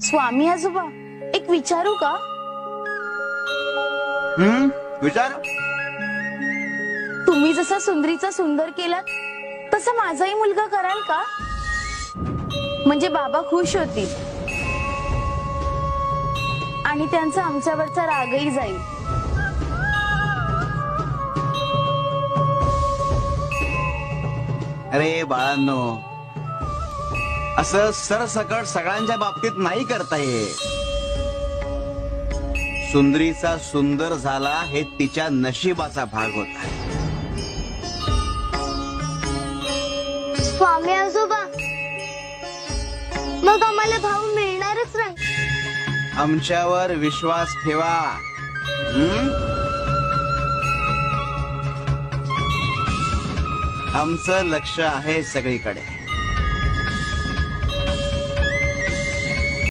स्वामी आजोबा, एक विचारू का? विचार. तुम्ही जसा सुंदरीचा सुंदर केलात तसा माझाही मुलगा कराल का? म्हणजे बाबा खुश होतील आणि त्यांचा आमच्यावरचा रागही जाईल. अरे बाळांनो, असं सरसकट सगळ्यांच्या बाबतीत नाही करता येत. सुंदरीचा सुंदर झाला हे तिच्या नशिबाचा भाग होता. स्वामी आजोबा, मग आम्हाला भाऊ मिळणारच नाही. आमच्यावर विश्वास ठेवा. आमचं लक्ष आहे सगळीकडे.